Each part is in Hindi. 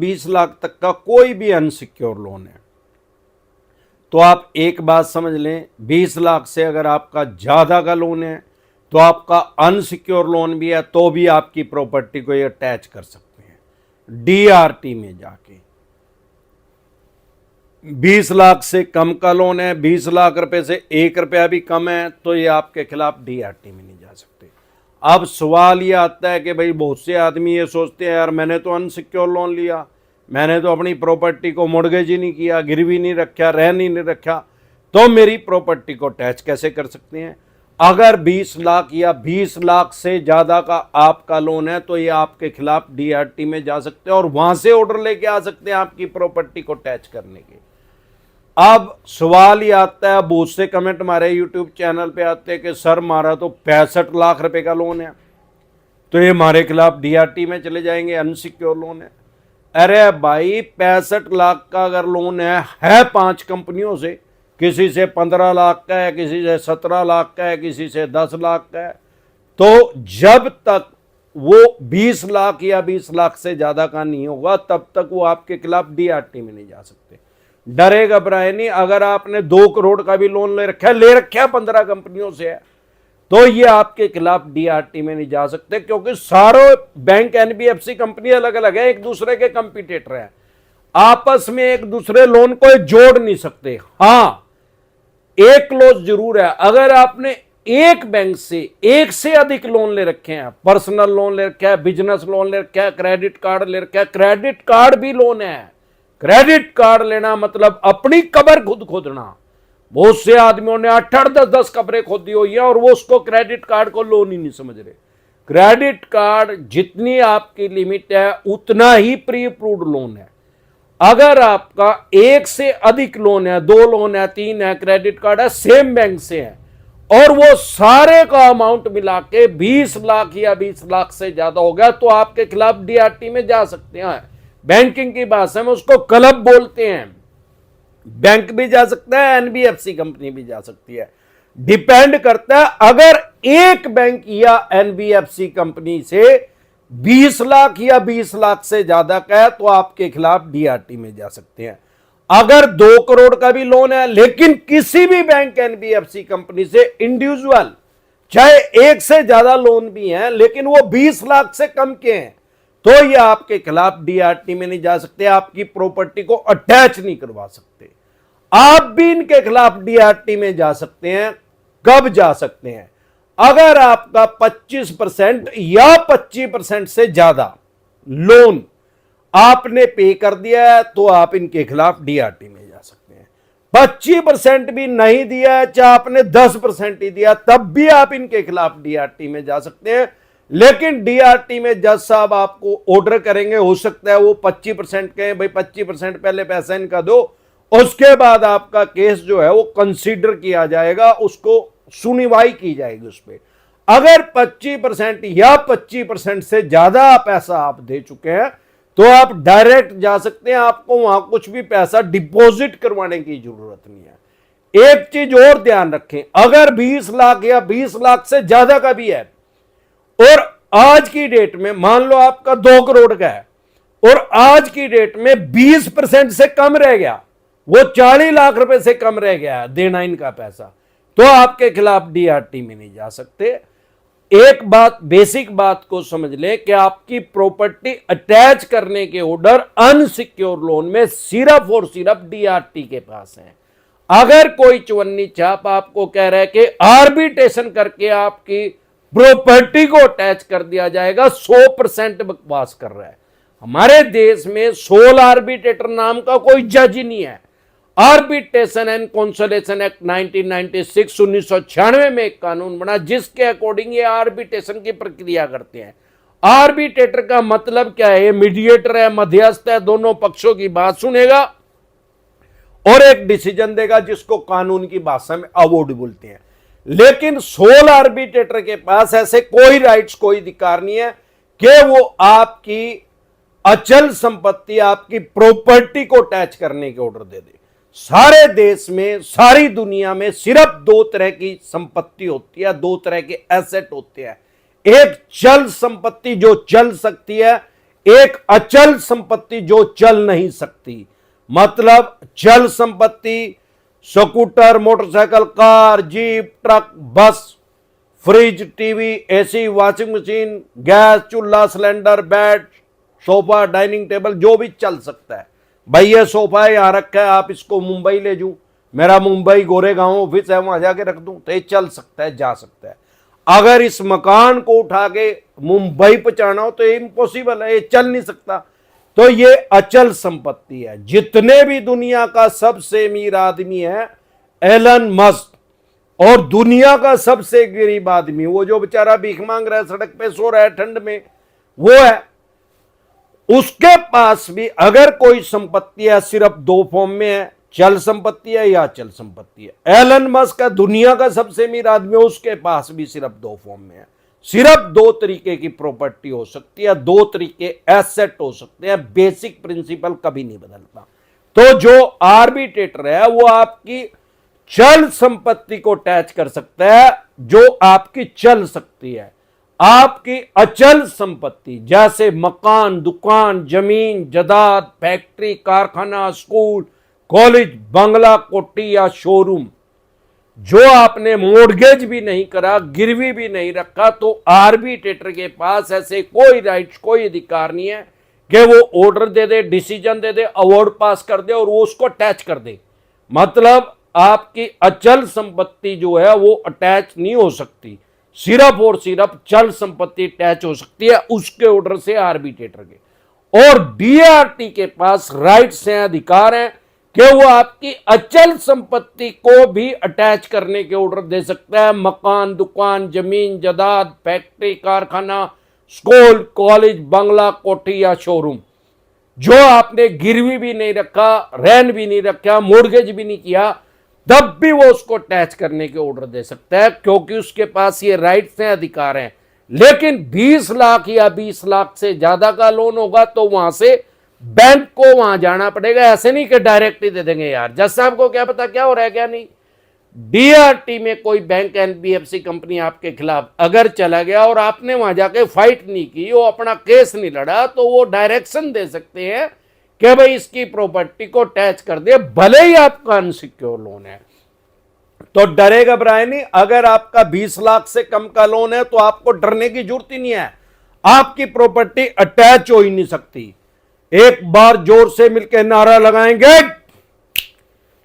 20 लाख तक का कोई भी अनसिक्योर लोन है तो आप एक बात समझ लें, 20 लाख से अगर आपका ज़्यादा का लोन है तो आपका अनसिक्योर लोन भी है तो भी आपकी प्रॉपर्टी को ये अटैच कर सकते हैं डीआरटी में जाके। 20 लाख से कम का लोन है, 20 लाख रुपए से 1 रुपया भी कम है तो ये आपके खिलाफ डीआरटी में नहीं जा सकते। अब सवाल ये आता है कि भाई बहुत से आदमी ये सोचते हैं यार मैंने तो अनसिक्योर लोन लिया, मैंने तो अपनी प्रॉपर्टी को मोर्गेज ही नहीं किया, गिरवी नहीं रखा, रहन ही नहीं रखा, तो मेरी प्रॉपर्टी को अटैच कैसे कर सकते हैं? अगर 20 लाख या 20 लाख से ज़्यादा का आपका लोन है तो ये आपके खिलाफ डीआरटी में जा सकते हैं और वहां से ऑर्डर लेके आ सकते हैं आपकी प्रॉपर्टी को अटैच करने के। अब सवाल ये आता है, बहुत से कमेंट हमारे यूट्यूब चैनल पे आते हैं कि सर हमारा तो 65 लाख रुपए का लोन है तो ये हमारे खिलाफ डीआरटी में चले जाएंगे, अनसिक्योर लोन है। अरे भाई 65 लाख का अगर लोन है 5 कंपनियों से, किसी से 15 लाख का है, किसी से 17 लाख का है, किसी से 10 लाख का है, तो जब तक वो 20 लाख या 20 लाख से ज्यादा का नहीं होगा तब तक वो आपके खिलाफ डीआरटी में नहीं जा सकते। डरे घबराए नहीं। अगर आपने 2 करोड़ का भी लोन ले रखा है 15 कंपनियों से है तो ये आपके खिलाफ डीआरटी में नहीं जा सकते, क्योंकि सारे बैंक एनबीएफसी कंपनी अलग अलग है, एक दूसरे के कंपटीटर है, आपस में एक दूसरे लोन को जोड़ नहीं सकते। हां एक क्लोज जरूर है, अगर आपने एक बैंक से एक से अधिक लोन ले रखे हैं, पर्सनल लोन ले रखा है, बिजनेस लोन ले रखा है, क्रेडिट कार्ड ले रखा है, क्रेडिट कार्ड भी लोन है। क्रेडिट कार्ड लेना मतलब अपनी कब्र खुद खोदना। बहुत से आदमियों ने 8-8, 10-10 कब्रें खोदी हुई है और वो उसको क्रेडिट कार्ड को लोन ही नहीं समझ रहे। क्रेडिट कार्ड जितनी आपकी लिमिट है उतना ही प्री अप्रूव्ड लोन है। अगर आपका एक से अधिक लोन है, 2 लोन है, 3 है, क्रेडिट कार्ड है, सेम बैंक से है और वो सारे का अमाउंट मिला के 20 लाख या 20 लाख से ज्यादा हो गया तो आपके खिलाफ डीआरटी में जा सकते हैं। बैंकिंग की भाषा में उसको क्लब बोलते हैं। बैंक भी जा सकता है, एनबीएफसी कंपनी भी जा सकती है, डिपेंड करता है। अगर एक बैंक या एनबीएफसी कंपनी से 20 लाख या 20 लाख से ज्यादा का है तो आपके खिलाफ डीआरटी में जा सकते हैं। अगर 2 करोड़ का भी लोन है लेकिन किसी भी बैंक एनबीएफसी कंपनी से इंडिविजुअल, चाहे एक से ज्यादा लोन भी है लेकिन वो 20 लाख से कम के हैं तो ये आपके खिलाफ डीआरटी में नहीं जा सकते, आपकी प्रॉपर्टी को अटैच नहीं करवा सकते। आप भी इनके खिलाफ डीआरटी में जा सकते हैं। कब जा सकते हैं? अगर आपका 25% या 25% से ज्यादा लोन आपने पे कर दिया है तो आप इनके खिलाफ डीआरटी में जा सकते हैं। 25% भी नहीं दिया है, चाहे आपने 10% ही दिया, तब भी आप इनके खिलाफ डीआरटी में जा सकते हैं। लेकिन डीआरटी में जज साहब आपको ऑर्डर करेंगे, हो सकता है वो 25% कहें भाई 25% पहले पैसा इनका दो, उसके बाद आपका केस जो है वो कंसीडर किया जाएगा, उसको सुनवाई की जाएगी उस पर। अगर 25% या 25% से ज्यादा पैसा आप दे चुके हैं तो आप डायरेक्ट जा सकते हैं, आपको वहां कुछ भी पैसा डिपॉजिट करवाने की जरूरत नहीं है। एक चीज और ध्यान रखें, अगर 20 लाख या 20 लाख से ज्यादा का भी है और आज की डेट में मान लो आपका 2 करोड़ का है और आज की डेट में 20% से कम रह गया, वो 40 लाख रुपए से कम रह गया देना इनका पैसा, तो आपके खिलाफ डीआरटी में नहीं जा सकते। एक बात, बेसिक बात को समझ ले कि आपकी प्रॉपर्टी अटैच करने के ऑर्डर अनसिक्योर लोन में सिर्फ और सिर्फ डीआरटी के पास है। अगर कोई चवन्नी छाप आपको कह रहा है कि आर्बिट्रेशन करके आपकी प्रॉपर्टी को अटैच कर दिया जाएगा, 100% बकवास कर रहा है। हमारे देश में सोल आर्बिट्रेटर नाम का कोई जज ही नहीं है। आर्बिट्रेशन एंड कंसोलिडेशन एक्ट 1996 1996 में एक कानून बना जिसके अकॉर्डिंग ये आर्बिट्रेशन की प्रक्रिया करते हैं। आर्बिट्रेटर का मतलब क्या है? मीडिएटर है, मध्यस्थ है, दोनों पक्षों की बात सुनेगा और एक डिसीजन देगा जिसको कानून की भाषा में अवॉर्ड बोलते हैं। लेकिन सोल आर्बिट्रेटर के पास ऐसे कोई राइट्स, कोई अधिकार नहीं है कि वो आपकी अचल संपत्ति, आपकी प्रॉपर्टी को अटैच करने के ऑर्डर दे दे। सारे देश में, सारी दुनिया में सिर्फ 2 तरह की संपत्ति होती है, 2 तरह के एसेट होते हैं। एक चल संपत्ति जो चल सकती है, एक अचल संपत्ति जो चल नहीं सकती, मतलब चल संपत्ति scooter, motorcycle, car, jeep, truck, bus, fridge, TV, AC, washing machine, gas, चूल्हा, cylinder, bed, sofa, dining table, जो भी चल सकता है। भाई ये सोफा है यहां रखा है, आप इसको मुंबई ले जाऊं, मेरा मुंबई गोरेगांव ऑफिस है, वहां जाके रख दूं, तो ये चल सकता है, जा सकता है। अगर इस मकान को उठा के मुंबई पहुंचाना हो तो ये इम्पॉसिबल है, ये चल नहीं सकता। तो ये अचल संपत्ति है। जितने भी दुनिया का सबसे अमीर आदमी है एलन मस्क, और दुनिया का सबसे गरीब आदमी, वो जो बेचारा भीख मांग रहा है, सड़क पे सो रहा है ठंड में, वो है। उसके पास भी अगर कोई संपत्ति है, सिर्फ दो फॉर्म में है, चल संपत्ति है या अचल संपत्ति है। एलन मस्क का दुनिया का सबसे अमीर आदमी है, उसके पास भी सिर्फ दो फॉर्म में है। सिर्फ दो तरीके की प्रॉपर्टी हो सकती है, दो तरीके एसेट हो सकते हैं, बेसिक प्रिंसिपल कभी नहीं बदलता। तो जो आर्बिट्रेटर है वो आपकी चल संपत्ति को टैच कर सकता है जो आपकी चल सकती है। आपकी अचल संपत्ति जैसे मकान, दुकान, जमीन, जायदाद, फैक्ट्री, कारखाना, स्कूल, कॉलेज, बंगला, कोठी या शोरूम, जो आपने मोर्गेज भी नहीं करा, गिरवी भी नहीं रखा, तो आर्बिट्रेटर के पास ऐसे कोई राइट्स, कोई अधिकार नहीं है कि वो ऑर्डर दे दे, डिसीजन दे दे, अवार्ड पास कर दे और वो उसको अटैच कर दे। मतलब आपकी अचल संपत्ति जो है वो अटैच नहीं हो सकती, सिर्फ और सिर्फ चल संपत्ति अटैच हो सकती है उसके ऑर्डर से, आर्बिट्रेटर के। और डीआरटी के पास राइट्स हैं, अधिकार हैं कि वो आपकी अचल संपत्ति को भी अटैच करने के ऑर्डर दे सकता है। मकान, दुकान, जमीन, जायदाद, फैक्ट्री, कारखाना, स्कूल, कॉलेज, बंगला, कोठी या शोरूम, जो आपने गिरवी भी नहीं रखा, रहन भी नहीं रखा, मोर्गेज भी नहीं किया, तब भी वो उसको अटैच करने के ऑर्डर दे सकता है, क्योंकि उसके पास ये राइट्स हैं, अधिकार हैं। लेकिन 20 लाख या 20 लाख से ज्यादा का लोन होगा तो वहां से बैंक को वहां जाना पड़ेगा। ऐसे नहीं कि डायरेक्ट ही दे देंगे यार, जज साहब को क्या पता क्या हो रहा है क्या नहीं। डीआरटी में कोई बैंक, एनबीएफसी कंपनी आपके खिलाफ अगर चला गया और आपने वहां जाके फाइट नहीं की, वो अपना केस नहीं लड़ा, तो वो डायरेक्शन दे सकते हैं कि भाई इसकी प्रॉपर्टी को अटैच कर दे, भले ही आपका अनसिक्योर लोन है। तो डरे घबराए नहीं। अगर आपका 20 लाख से कम का लोन है तो आपको डरने की जरूरत ही नहीं है, आपकी प्रॉपर्टी अटैच हो ही नहीं सकती। एक बार जोर से मिलकर नारा लगाएंगे,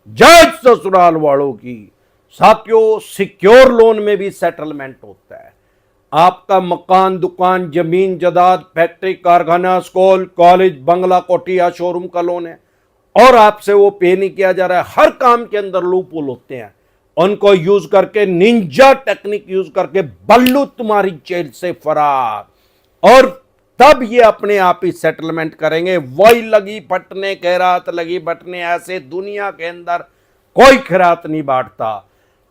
जय ससुराल वालों की। साथियों, सिक्योर लोन में भी सेटलमेंट होता है। आपका मकान, दुकान, जमीन, जायदाद, फैक्ट्री, कारखाना, स्कूल, कॉलेज, बंगला, कोठी या शोरूम का लोन है और आपसे वो पे नहीं किया जा रहा है। हर काम के अंदर लूप होल होते हैं, उनको यूज करके, निंजा टेक्निक यूज करके बल्लू तुम्हारी जेल से फरार, और तब ये अपने आप ही सेटलमेंट करेंगे। वही लगी फटने खैरात लगी बटने, ऐसे दुनिया के अंदर कोई खैरात नहीं बांटता।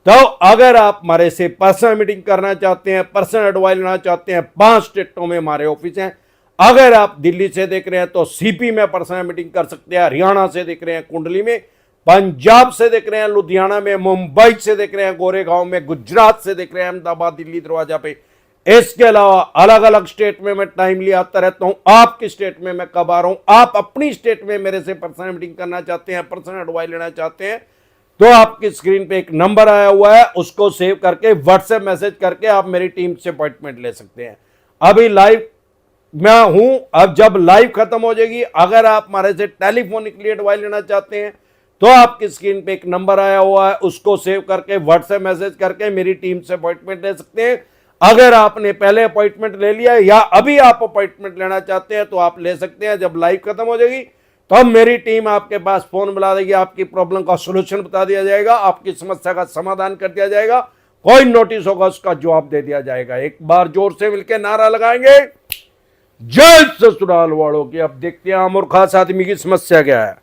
तो अगर आप हमारे से पर्सनल मीटिंग करना चाहते हैं, पर्सनल एडवाइस लेना चाहते हैं, 5 स्टेटों में हमारे ऑफिस हैं। अगर आप दिल्ली से देख रहे हैं तो सीपी में पर्सनल मीटिंग कर सकते हैं, हरियाणा से देख रहे हैं कुंडली में, पंजाब से देख रहे हैं लुधियाना में, मुंबई से देख रहे हैं गोरेगांव में, गुजरात से देख रहे हैं अहमदाबाद, दिल्ली दरवाजा पे। इसके अलावा अलग अलग स्टेट में मैं टाइमली आता रहता हूं। आपकी स्टेट में मैं कब आ रहा हूं, आप अपनी स्टेट में मेरे से पर्सनल मीटिंग करना चाहते हैं, पर्सनल एडवाइस लेना चाहते हैं, तो आपकी स्क्रीन पे एक नंबर आया हुआ है, उसको सेव करके व्हाट्सएप मैसेज करके आप मेरी टीम से अपॉइंटमेंट ले सकते हैं। अभी लाइव मैं हूं, अब जब लाइव खत्म हो जाएगी, अगर आप हमारे से टेलीफोनिकली एडवाइस लेना चाहते हैं तो आपकी स्क्रीन पे एक नंबर आया हुआ है, उसको सेव करके व्हाट्सएप मैसेज करके मेरी टीम से अपॉइंटमेंट ले सकते हैं। अगर आपने पहले अपॉइंटमेंट ले लिया या अभी आप अपॉइंटमेंट लेना चाहते हैं तो आप ले सकते हैं। जब लाइव खत्म हो जाएगी तो मेरी टीम आपके पास फोन बुला देगी, आपकी प्रॉब्लम का सॉल्यूशन बता दिया जाएगा, आपकी समस्या का समाधान कर दिया जाएगा, कोई नोटिस होगा उसका जवाब दे दिया जाएगा। एक बार जोर से मिलकर नारा लगाएंगे, जय ससुराल वालों की। अब देखते हैं आम और खास आदमी की समस्या क्या है।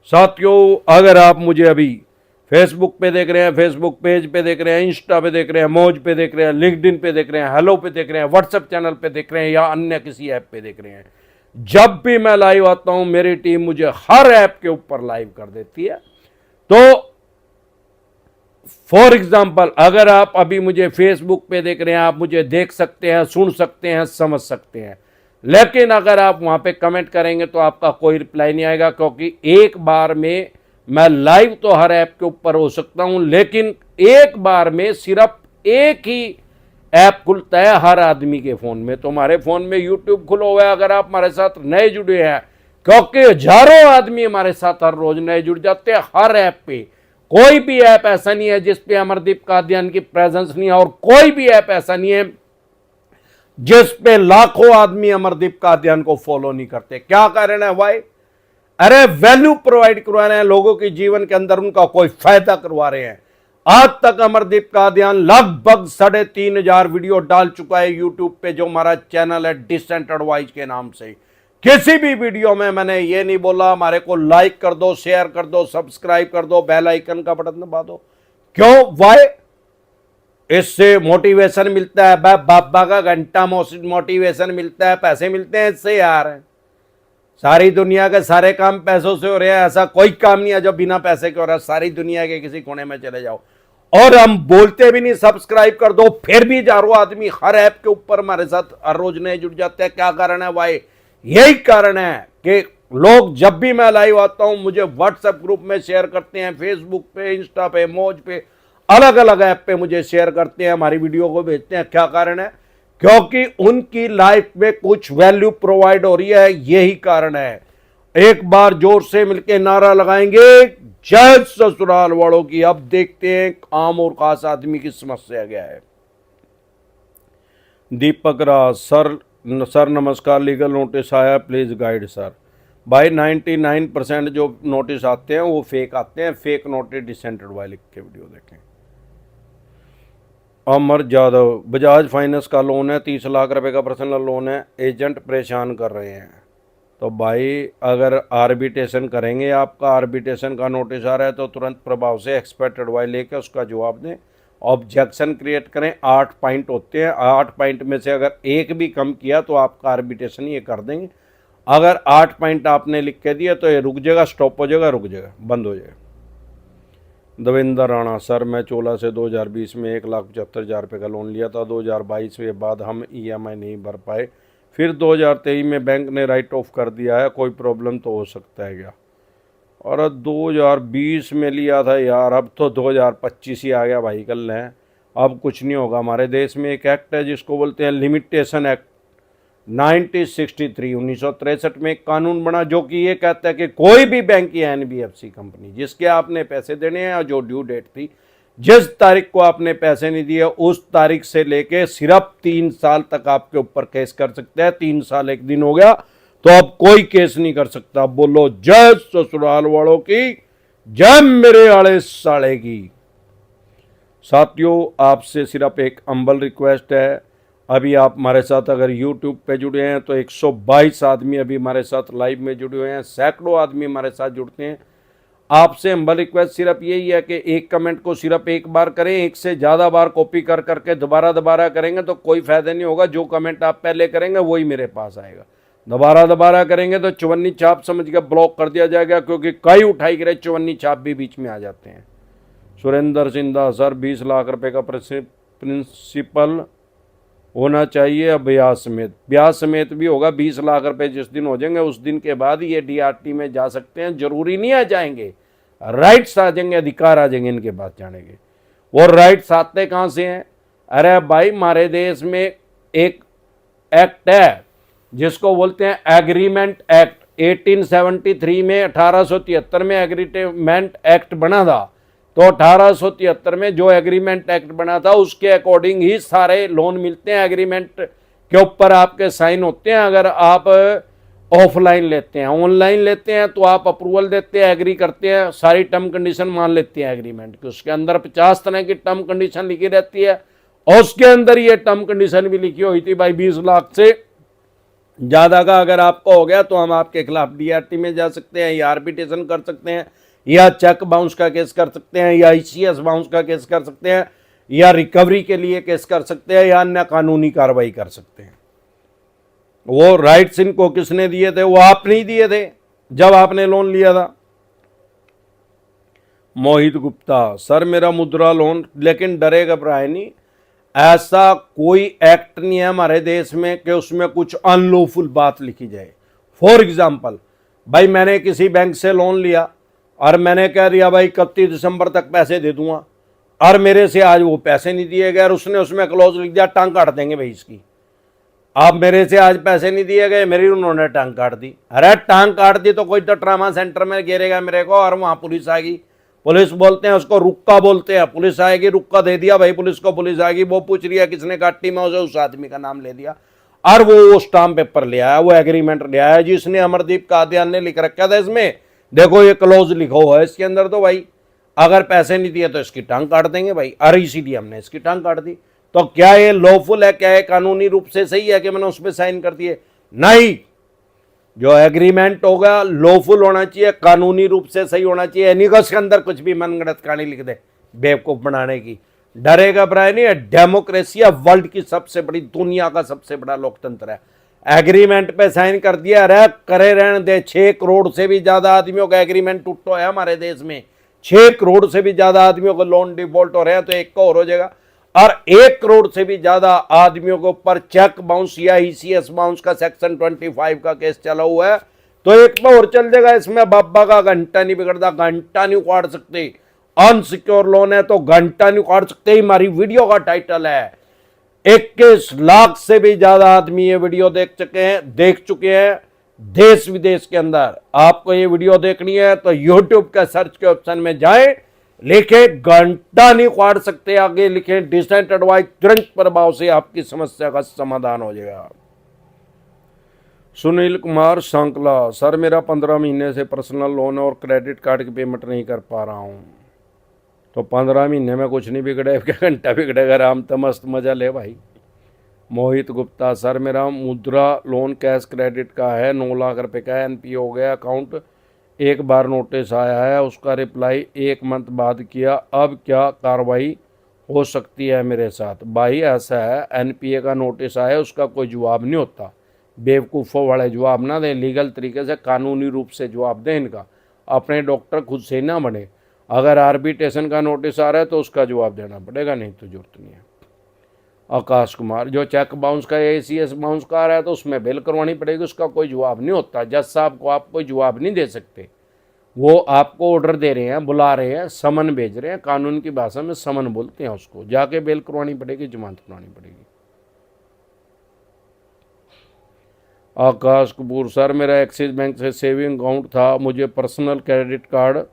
साथियों, अगर आप मुझे अभी फेसबुक पे देख रहे हैं, फेसबुक पेज पे देख रहे हैं, इंस्टा पे देख रहे हैं, मौज पे देख रहे हैं, लिंक्डइन पे देख रहे हैं, हेलो पे देख रहे हैं, व्हाट्सएप चैनल पे देख रहे हैं या अन्य किसी ऐप पे देख रहे हैं, जब भी मैं लाइव आता हूं मेरी टीम मुझे हर ऐप के ऊपर लाइव कर देती है। तो फॉर एग्जाम्पल, अगर आप अभी मुझे फेसबुक पे देख रहे हैं, आप मुझे देख सकते हैं, सुन सकते हैं, समझ सकते हैं। लेकिन अगर आप वहां पे कमेंट करेंगे तो आपका कोई रिप्लाई नहीं आएगा, क्योंकि एक बार में मैं लाइव तो हर ऐप के ऊपर हो सकता हूं, लेकिन एक बार में सिर्फ एक ही ऐप खुलता है हर आदमी के फोन में। तो हमारे फोन में यूट्यूब खुला हुआ है, अगर आप हमारे साथ नए जुड़े हैं, क्योंकि हजारों आदमी हमारे साथ हर रोज नए जुड़ जाते हैं हर ऐप पे। कोई भी ऐप ऐसा नहीं है जिसपे अमरदीप कादियान की प्रेजेंस नहीं है, और कोई भी ऐप ऐसा नहीं है जिस पे लाखों आदमी अमरदीप कादियान को फॉलो नहीं करते। क्या कारण है भाई? अरे वैल्यू प्रोवाइड करवा रहे हैं लोगों के जीवन के अंदर, उनका कोई फायदा करवा रहे हैं। आज तक अमरदीप कादियान लगभग 3,500 वीडियो डाल चुका है यूट्यूब पे, जो हमारा चैनल है डिसेंट एडवाइस के नाम से। किसी भी वीडियो में मैंने ये नहीं बोला हमारे को लाइक कर दो, शेयर कर दो, सब्सक्राइब कर दो, बेल आइकन का बटन दबा दो। क्यों? वाई? इससे मोटिवेशन मिलता है, बाबा का घंटा मोटिवेशन मिलता है, पैसे मिलते हैं इससे यार। सारी दुनिया के सारे काम पैसों से हो रहे हैं, ऐसा कोई काम नहीं है जो बिना पैसे के हो रहा है। सारी दुनिया के किसी कोने में चले जाओ, और हम बोलते भी नहीं सब्सक्राइब कर दो, फिर भी हजारों आदमी हर ऐप के ऊपर हमारे साथ हर रोज नए जुड़ जाते हैं। क्या कारण है भाई? यही कारण है कि लोग जब भी मैं लाइव आता हूं मुझे व्हाट्सएप ग्रुप में शेयर करते हैं, फेसबुक पे, इंस्टा पे, मौज पे, अलग अलग ऐप पे मुझे शेयर करते हैं, हमारी वीडियो को भेजते हैं। क्या कारण है? क्योंकि उनकी लाइफ में कुछ वैल्यू प्रोवाइड हो रही है, यही कारण है। एक बार जोर से मिलकर नारा लगाएंगे, जय ससुराल वालों की। अब देखते हैं आम और खास आदमी की समस्या क्या है। दीपक राज, सर नमस्कार, लीगल नोटिस आया, प्लीज गाइड सर। भाई 99% जो नोटिस आते हैं वो फेक आते हैं, फेक नोटिस डिसेंट एडवाइस लिख के वीडियो देखें। अमर यादव, बजाज फाइनेंस का लोन है, 30 लाख रुपए का पर्सनल लोन है, एजेंट परेशान कर रहे हैं। तो भाई अगर आर्बिट्रेशन करेंगे, आपका आर्बिट्रेशन का नोटिस आ रहा है तो तुरंत प्रभाव से एक्सपर्ट एडवाइस लेकर उसका जवाब दें, ऑब्जेक्शन क्रिएट करें। 8 पॉइंट होते हैं, 8 पॉइंट में से अगर एक भी कम किया तो आपका आर्बिट्रेशन ये कर देंगे। अगर 8 पॉइंट आपने लिख के दिया तो ये रुक जाएगा, स्टॉप हो जाएगा, रुक जाएगा, बंद हो जाएगा। देवेंद्र राणा, सर मैं चोला से 2020 में 1,75,000 रुपये का लोन लिया था। 2022 के बाद हम EMI नहीं भर पाए, फिर 2023 में बैंक ने राइट ऑफ कर दिया है, कोई प्रॉब्लम तो हो सकता है क्या? और 2020 में लिया था यार, अब तो 2025 ही आ गया भाई, कल है, अब कुछ नहीं होगा। हमारे देश में एक एक्ट है जिसको बोलते हैं लिमिटेशन एक्ट 1963 में एक कानून बना जो कि ये कहता है कि कोई भी बैंक या NBFC कंपनी जिसके आपने पैसे देने हैं, जो ड्यू डेट थी, जिस तारीख को आपने पैसे नहीं दिए उस तारीख से लेके सिर्फ 3 साल तक आपके ऊपर केस कर सकते हैं। 3 साल 1 दिन हो गया तो अब कोई केस नहीं कर सकता। बोलो जय ससुराल वालों की, जय मेरे आले साले की। साथियों आपसे सिर्फ एक हम्बल रिक्वेस्ट है, अभी आप हमारे साथ अगर YouTube पे जुड़े हैं तो 122 आदमी अभी हमारे साथ लाइव में जुड़े हुए हैं, सैकड़ों आदमी हमारे साथ जुड़ते हैं। आपसे हम्बल रिक्वेस्ट सिर्फ यही है कि एक कमेंट को सिर्फ एक बार करें, एक से ज़्यादा बार कॉपी कर करके दोबारा करेंगे तो कोई फायदा नहीं होगा। जो कमेंट आप पहले करेंगे वही मेरे पास आएगा, दोबारा करेंगे तो चौवन्नी छाप समझ के ब्लॉक कर दिया जाएगा, क्योंकि कई उठाई करे चौवन्नी छाप भी बीच में आ जाते हैं। सुरेंद्र सिंधा, सर 20 लाख रुपए का प्रिंसिपल होना चाहिए, ब्याज समेत भी होगा। 20 लाख रुपए जिस दिन हो जाएंगे उस दिन के बाद ये DRT में जा सकते हैं, जरूरी नहीं आ जाएंगे, राइट्स आ जाएंगे, अधिकार आ जाएंगे इनके पास जाने के। वो राइट्स आते कहाँ से हैं? अरे भाई हमारे देश में एक एक्ट है जिसको बोलते हैं एग्रीमेंट एक्ट। 1873 में 1873 में एग्रीमेंट एक्ट बना था, तो 1873 में जो एग्रीमेंट एक्ट बना था उसके अकॉर्डिंग ही सारे लोन मिलते हैं। एग्रीमेंट के ऊपर आपके साइन होते हैं। अगर आप ऑफलाइन लेते हैं, ऑनलाइन लेते हैं तो आप अप्रूवल देते हैं, एग्री करते हैं, सारी टर्म कंडीशन मान लेते हैं एग्रीमेंट की। उसके अंदर 50 तरह की टर्म कंडीशन लिखी रहती है, और उसके अंदर ये टर्म कंडीशन भी लिखी हुई थी भाई 20 लाख से ज़्यादा का अगर आपको हो गया तो हम आपके खिलाफ DRT में जा सकते हैं, या आर्बिट्रेशन कर सकते हैं, या चेक बाउंस का केस कर सकते हैं, या ICS बाउंस का केस कर सकते हैं, या रिकवरी के लिए केस कर सकते हैं, या अन्य कानूनी कार्रवाई कर सकते हैं। वो राइट्स इनको किसने दिए थे? वो आप नहीं दिए थे जब आपने लोन लिया था। मोहित गुप्ता, सर मेरा मुद्रा लोन, लेकिन डरे घबराए नहीं, ऐसा कोई एक्ट नहीं है हमारे देश में कि उसमें कुछ अनलॉफुल बात लिखी जाए। फॉर एग्जाम्पल, भाई मैंने किसी बैंक से लोन लिया और मैंने कह दिया भाई 31 दिसंबर तक पैसे दे दूंगा, और मेरे से आज वो पैसे नहीं दिए गए और उसने उसमें क्लॉज लिख दिया टांग काट देंगे भाई इसकी। आप मेरे से आज पैसे नहीं दिए गए, मेरी उन्होंने टांग काट दी। अरे टांग काट दी तो कोई तो ट्रामा सेंटर में गिरेगा मेरे को, और वहां पुलिस आएगी। पुलिस बोलते हैं उसको रुक्का बोलते हैं, पुलिस आएगी, रुक्का दे दिया भाई पुलिस को, पुलिस आएगी, वो पूछ रही है किसने काटी, में उस आदमी का नाम ले दिया और वो स्टाम्प पेपर ले आया, वो एग्रीमेंट ले आया जिसने अमरदीप कादियान ने लिख रखा था इसमें, देखो ये क्लोज लिखा हुआ है इसके अंदर, तो भाई अगर पैसे नहीं दिए तो इसकी टांग काट देंगे भाई, अरे इसीलिए हमने इसकी टांग काट दी। तो क्या ये लॉफुल है, क्या ये कानूनी रूप से सही है कि मैंने उस पर साइन कर दिए? नहीं, जो एग्रीमेंट होगा लॉफुल होना चाहिए, कानूनी रूप से सही होना चाहिए, नहीं कि उसके अंदर कुछ भी मनगढ़ंत कहानी लिख दे बेवकूफ बनाने की। डरेगा बराए नहीं है, डेमोक्रेसी वर्ल्ड की सबसे बड़ी, दुनिया का सबसे बड़ा लोकतंत्र है। एग्रीमेंट पे साइन कर दिया, अरे करे रहने दे। 6 करोड़ से भी ज्यादा आदमियों का एग्रीमेंट टूटा है हमारे देश में, 6 करोड़ से भी ज्यादा आदमियों को लोन डिफॉल्ट हो रहे हैं, तो एक का और हो जाएगा। और 1 करोड़ से भी ज्यादा आदमियों के ऊपर चेक बाउंस या ईसीएस बाउंस का सेक्शन 25 का केस चला हुआ है, तो एक में और चल जाएगा। इसमें बाबा का घंटा नहीं बिगड़ता, घंटा नहीं उखाड़ सकते। अनसिक्योर लोन है तो घंटा नहीं उखाड़ सकते। हमारी वीडियो का टाइटल है, 21 लाख से भी ज्यादा आदमी ये वीडियो देख चुके हैं देश विदेश के अंदर। आपको ये वीडियो देखनी है तो यूट्यूब का सर्च के ऑप्शन में जाएं, लिखे घंटा नहीं उखाड़ सकते, आगे लिखे डिसेंट एडवाइस, तुरंत प्रभाव से आपकी समस्या का समाधान हो जाएगा। सुनील कुमार सांकला, सर मेरा 15 महीने से पर्सनल लोन और क्रेडिट कार्ड की पेमेंट नहीं कर पा रहा हूँ। तो 15 महीने में कुछ नहीं बिगड़े, क्या घंटा बिगड़ेगा, राम तो मस्त मजा ले भाई। मोहित गुप्ता, सर मेरा मुद्रा लोन कैश क्रेडिट का है, 9 लाख रुपए का है, एनपीए हो गया अकाउंट, एक बार नोटिस आया है, उसका रिप्लाई 1 मंथ बाद किया, अब क्या कार्रवाई हो सकती है मेरे साथ? भाई ऐसा है, एनपीए का नोटिस आया उसका कोई जवाब नहीं होता, बेवकूफ़ों वाले जवाब ना दें, लीगल तरीके से कानूनी रूप से जवाब दें इनका, अपने डॉक्टर खुद से ना बने। अगर आर्बिट्रेशन का नोटिस आ रहा है तो उसका जवाब देना पड़ेगा, नहीं तो जरूरत नहीं है। आकाश कुमार, जो चेक बाउंस का एसीएस बाउंस का आ रहा है तो उसमें बिल करवानी पड़ेगी, उसका कोई जवाब नहीं होता। जज साहब को आप कोई जवाब नहीं दे सकते, वो आपको ऑर्डर दे रहे हैं, बुला रहे हैं, समन भेज रहे हैं, कानून की भाषा में समन बोलते हैं उसको, जाके बिल करवानी पड़ेगी, जमानत करवानी पड़ेगी। आकाश कपूर, सर मेरा एक्सिस बैंक से सेविंग अकाउंट था, मुझे पर्सनल क्रेडिट कार्ड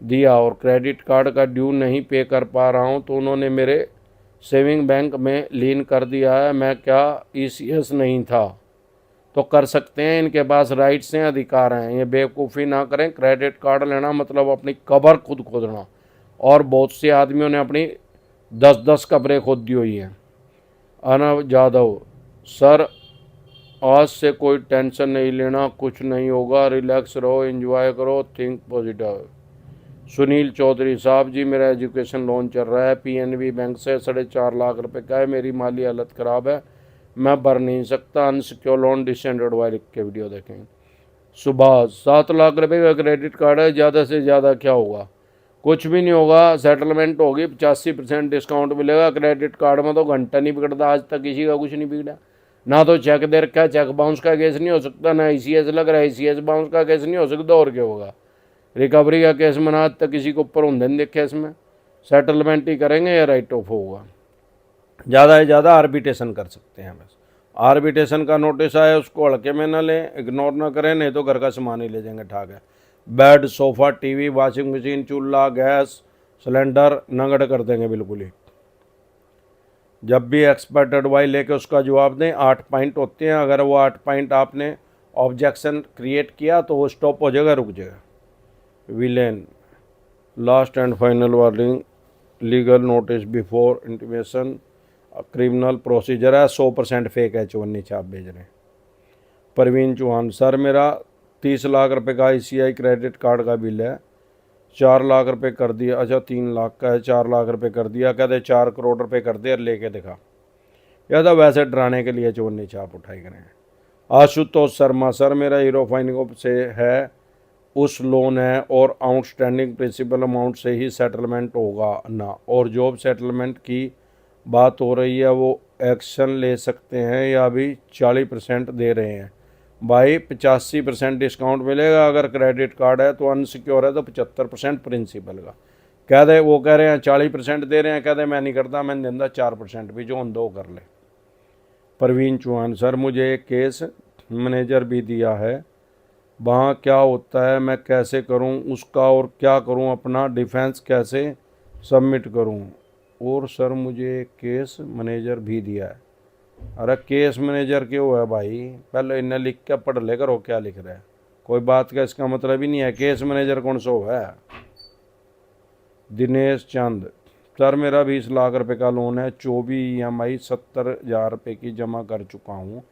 दिया और क्रेडिट कार्ड का ड्यू नहीं पे कर पा रहा हूं, तो उन्होंने मेरे सेविंग बैंक में लीन कर दिया है, मैं क्या ईसीएस नहीं था? तो कर सकते हैं, इनके पास राइट्स हैं, अधिकार हैं, ये बेवकूफ़ी ना करें। क्रेडिट कार्ड लेना मतलब अपनी कब्र खुद खोदना, और बहुत से आदमियों ने अपनी 10-10 कब्रें खोद दी हुई हैं। अनव जादव, सर आज से कोई टेंशन नहीं लेना, कुछ नहीं होगा, रिलैक्स रहो, एंजॉय करो, थिंक पॉजिटिव। सुनील चौधरी, साहब जी मेरा एजुकेशन लोन चल रहा है पीएनबी बैंक से, 4.5 लाख रुपए का है, मेरी माली हालत ख़राब है, मैं भर नहीं सकता, अनसिक्योर लोन, डिसेंट एडवाइस लिख के वीडियो देखें। सुभाष, 7 लाख रुपए का क्रेडिट कार्ड है, ज़्यादा से ज़्यादा क्या होगा? कुछ भी नहीं होगा, सेटलमेंट होगी, 85% डिस्काउंट मिलेगा। क्रेडिट कार्ड में तो घंटा नहीं बिगड़ता, आज तक किसी का कुछ नहीं बिगड़ा, ना तो चेक दे रखा है, चेक बाउंस का केस नहीं हो सकता, ना ईसीएस लग रहा है, ईसीएस बाउंस का केस नहीं हो सकता, और क्या होगा? रिकवरी का केस में आज तक किसी को ऊपर ऊंधे नहीं देखे, इसमें सेटलमेंट ही करेंगे या राइट ऑफ होगा। ज़्यादा से ज़्यादा आर्बिट्रेशन कर सकते हैं, बस आर्बिट्रेशन का नोटिस आया उसको हल्के में ना लें, इग्नोर ना करें, नहीं तो घर का सामान ही ले जाएंगे ठाक है। Bed, sofa, TV, washing machine, चूल्हा, गैस सिलेंडर नगद कर देंगे बिल्कुल ही। जब भी एक्सपर्ट एडवाइस लेके उसका जवाब दें। 8 पॉइंट होते हैं, अगर वो 8 पॉइंट आपने ऑब्जेक्शन क्रिएट किया तो वो स्टॉप हो जाएगा, रुक जाएगा। Villain, last and final warning, legal notice before intimation, criminal procedure है, 100% फेक है, 54 नीचे आप भेज रहे हैं। परवीन चौहान, सर मेरा 30 लाख रुपए का आईसीआई क्रेडिट कार्ड का बिल है, 4 लाख रुपए कर दिया, अच्छा 3 लाख का है, 4 लाख रुपए कर दिया, कहते 4 करोड़ रुपए कर दिया, लेके दिखा, या तो वैसे डराने के लिए 54 नीचे आप उठाई करें। आशुतोष शर्मा, सर मेरा हीरो फाइनेंस से है, उस लोन है और आउटस्टैंडिंग प्रिंसिपल अमाउंट से ही सेटलमेंट होगा ना, और जॉब सेटलमेंट की बात हो रही है वो एक्शन ले सकते हैं या अभी 40% दे रहे हैं। भाई 85% डिस्काउंट मिलेगा अगर क्रेडिट कार्ड है, तो अनसिक्योर है तो 75% प्रिंसिपल का। कह दे वो कह रहे हैं 40% दे रहे हैं, कह दे मैं नहीं करता, मैं देंदा 4% भी, जो उन दो कर ले। परवीन चौहान, सर मुझे एक केस मैनेजर भी दिया है, वहाँ क्या होता है, मैं कैसे करूँ उसका, और क्या करूँ, अपना डिफेंस कैसे सबमिट करूँ। और सर मुझे एक केस मैनेजर भी दिया है। अरे केस मैनेजर क्यों है भाई, पहले इन्हें लिख के पढ़ ले करो क्या लिख रहा है, कोई बात का इसका मतलब ही नहीं है। केस मैनेजर कौन सा है। दिनेश चंद, सर मेरा 20 लाख रुपए का लोन है, 24 EMI 70,000 रुपये की जमा कर चुका हूँ,